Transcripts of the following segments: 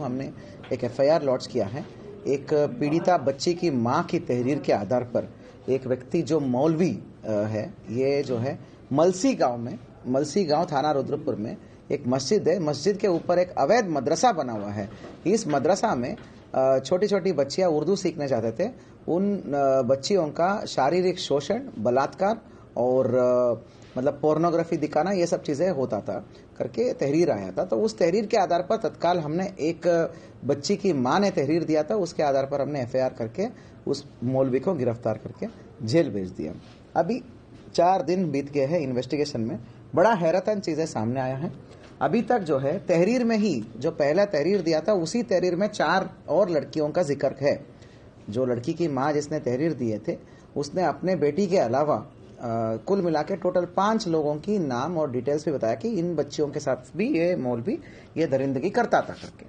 हमने एक FIR launch किया है। एक पीड़िता बच्ची की मां की तहरीर के आधार पर एक व्यक्ति जो मौलवी है, ये जो है मलसी गांव थाना रुद्रपुर में एक मस्जिद है। मस्जिद के ऊपर एक अवैध मदरसा बना हुआ है। इस मदरसा में छोटी छोटी बच्चियां उर्दू सीखने जाते थे। उन बच्चियों का शारीरिक शोषण, बलात्कार और मतलब पोर्नोग्राफी दिखाना, ये सब चीजें होता था करके तहरीर आया था। तो उस तहरीर के आधार पर तत्काल हमने एक बच्ची की मां ने तहरीर दिया था, उसके आधार पर हमने एफआईआर करके उस मौलवी को गिरफ्तार करके जेल भेज दिया। अभी 4 दिन बीत गए हैं इन्वेस्टिगेशन में। बड़ा हैरतन चीजें सामने आया है। अभी तक जो है तहरीर में ही जो पहला तहरीर दिया था, उसी तहरीर में 4 और लड़कियों का जिक्र है। जो लड़की की मां जिसने तहरीर दिए थे, उसने अपने बेटी के अलावा कुल मिला के टोटल 5 लोगों की नाम और डिटेल्स भी बताया कि इन बच्चियों के साथ भी ये मौलवी ये दरिंदगी करता था करके।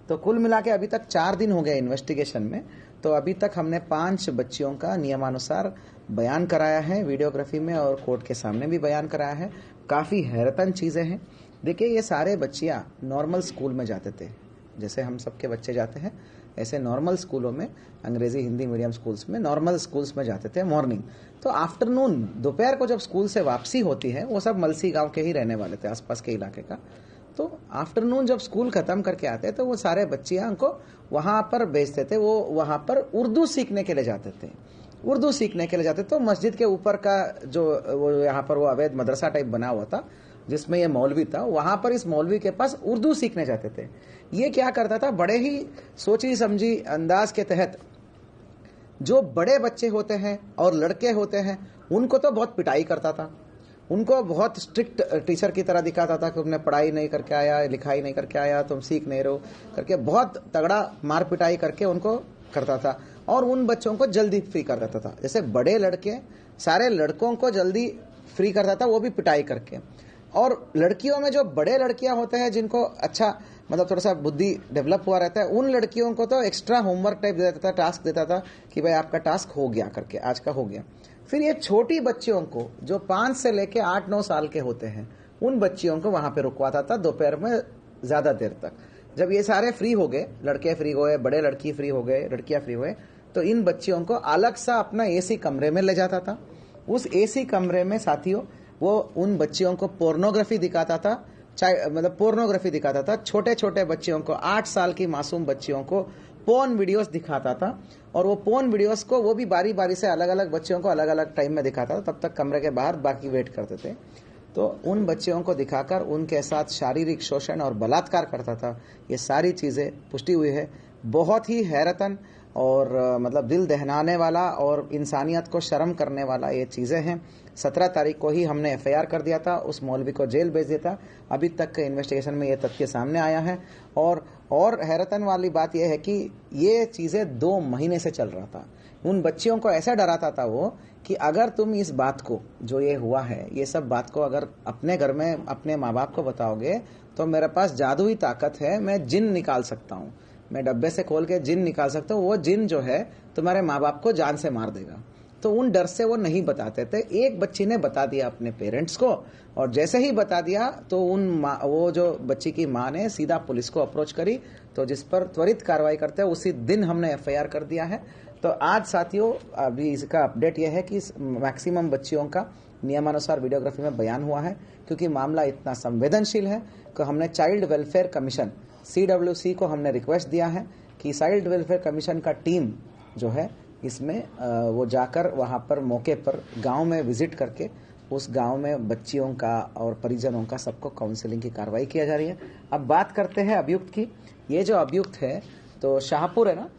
तो कुल मिला के अभी तक 4 दिन हो गए इन्वेस्टिगेशन में। तो अभी तक हमने 5 बच्चियों का नियमानुसार बयान कराया है वीडियोग्राफी में, और कोर्ट के सामने भी बयान कराया है। काफी हैरतन चीजें हैं। देखिए, ये सारे बच्चियां नॉर्मल स्कूल में जाते थे, जैसे हम सबके बच्चे जाते हैं, ऐसे नॉर्मल स्कूलों में, अंग्रेजी हिंदी मीडियम स्कूल्स में, नॉर्मल स्कूल्स में जाते थे मॉर्निंग। तो आफ्टरनून, दोपहर को जब स्कूल से वापसी होती है, वो सब मलसी गांव के ही रहने वाले थे, आसपास के इलाके का। तो आफ्टरनून जब स्कूल खत्म करके आते तो वो सारे बच्चियां को वहां पर भेजते थे। वो वहां पर उर्दू सीखने के लिए जाते थे। उर्दू सीखने के लिए जाते तो मस्जिद के ऊपर का जो वो यहाँ पर वो अवैध मदरसा टाइप बना हुआ था, जिसमें ये मौलवी था, वहां पर इस मौलवी के पास उर्दू सीखने जाते थे। ये क्या करता था, बड़े ही सोची समझी अंदाज के तहत जो बड़े बच्चे होते हैं और लड़के होते हैं, उनको तो बहुत पिटाई करता था। उनको बहुत स्ट्रिक्ट टीचर की तरह दिखाता था कि तुमने पढ़ाई नहीं करके आया, लिखाई नहीं करके आया, तुम सीख नहीं रहो करके बहुत तगड़ा मार पिटाई करके उनको करता था। और उन बच्चों को जल्दी फ्री कर देता था। जैसे बड़े लड़के सारे लड़कों को जल्दी फ्री करता था, वो भी पिटाई करके। और लड़कियों में जो बड़े लड़कियां होते हैं, जिनको अच्छा मतलब थोड़ा सा बुद्धि डेवलप हुआ रहता है, उन लड़कियों को तो एक्स्ट्रा होमवर्क टाइप देता था, टास्क देता था कि भाई आपका टास्क हो गया करके, आज का हो गया। फिर ये छोटी बच्चियों को जो 5 से लेके 8-9 साल के होते हैं, उन बच्चियों को वहां पे रुकवाता था दोपहर में ज्यादा देर तक। जब ये सारे फ्री हो गए, लड़के फ्री हो गए, बड़े लड़की फ्री हो गए, लड़कियां फ्री हुए, तो इन बच्चियों को अलग सा अपना एसी कमरे में ले जाता था। उस एसी कमरे में साथियों वो उन बच्चियों को पोर्नोग्राफी दिखाता था, मतलब पोर्नोग्राफी दिखाता था। छोटे छोटे बच्चियों को, 8 साल की मासूम बच्चियों को पोर्न वीडियोस दिखाता था। और वो पोर्न वीडियोस को वो भी बारी बारी से अलग अलग बच्चियों को अलग अलग टाइम में दिखाता था। तब तक कमरे के बाहर बाकी वेट करते थे। तो उन बच्चियों को दिखाकर उनके साथ शारीरिक शोषण और बलात्कार करता था। ये सारी चीजें पुष्टि हुई है। बहुत ही हैरतन और मतलब दिल दहलाने वाला और इंसानियत को शर्म करने वाला ये चीजें हैं। 17 तारीख को ही हमने एफआईआर कर दिया था, उस मौलवी को जेल भेज दिया था। अभी तक के इन्वेस्टिगेशन में ये तथ्य सामने आया है। और हैरतन वाली बात यह है कि ये चीजें 2 महीने से चल रहा था। उन बच्चियों को ऐसा डराता था वो कि अगर तुम इस बात को, जो ये हुआ है, ये सब बात को अगर अपने घर में अपने माँ बाप को बताओगे तो मेरे पास जादुई ताकत है, मैं जिन निकाल सकता हूँ, मैं डब्बे से खोल के जिन निकाल सकता हूँ। वो जिन जो है तुम्हारे माँ बाप को जान से मार देगा। तो उन डर से वो नहीं बताते थे। एक बच्ची ने बता दिया अपने पेरेंट्स को, और जैसे ही बता दिया तो वो जो बच्ची की माँ ने सीधा पुलिस को अप्रोच करी, तो जिस पर त्वरित कार्रवाई करते हैं उसी दिन हमने एफआईआर कर दिया है। तो आज साथियों अभी इसका अपडेट यह है कि मैक्सिमम बच्चियों का नियमानुसार वीडियोग्राफी में बयान हुआ है। क्योंकि मामला इतना संवेदनशील है कि हमने चाइल्ड वेलफेयर कमीशन CWC को हमने रिक्वेस्ट दिया है कि चाइल्ड वेलफेयर कमीशन का टीम जो है इसमें वो जाकर वहां पर मौके पर गांव में विजिट करके उस गांव में बच्चियों का और परिजनों का सबको काउंसलिंग की कार्रवाई किया जा रही है। अब बात करते हैं अभियुक्त की। ये जो अभियुक्त है तो शाहपुर है ना,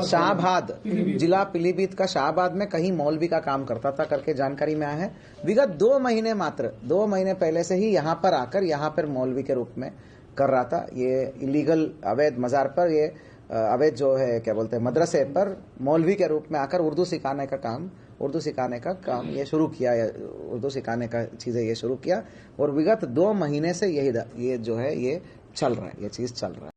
शाहबाद जिला पीलीभीत का शाहबाद में कहीं मौलवी का काम करता था करके जानकारी में आया है। विगत 2 महीने मात्र 2 महीने पहले से ही यहाँ पर आकर यहाँ पर मौलवी के रूप में कर रहा था। ये इलीगल अवैध मजार पर, ये अवैध जो है क्या बोलते हैं मदरसे पर मौलवी के रूप में आकर उर्दू सिखाने का काम ये शुरू किया, उर्दू सिखाने का चीजें ये शुरू किया। और विगत 2 महीने से ये जो है ये चल रहा है, ये चीज चल रहा है।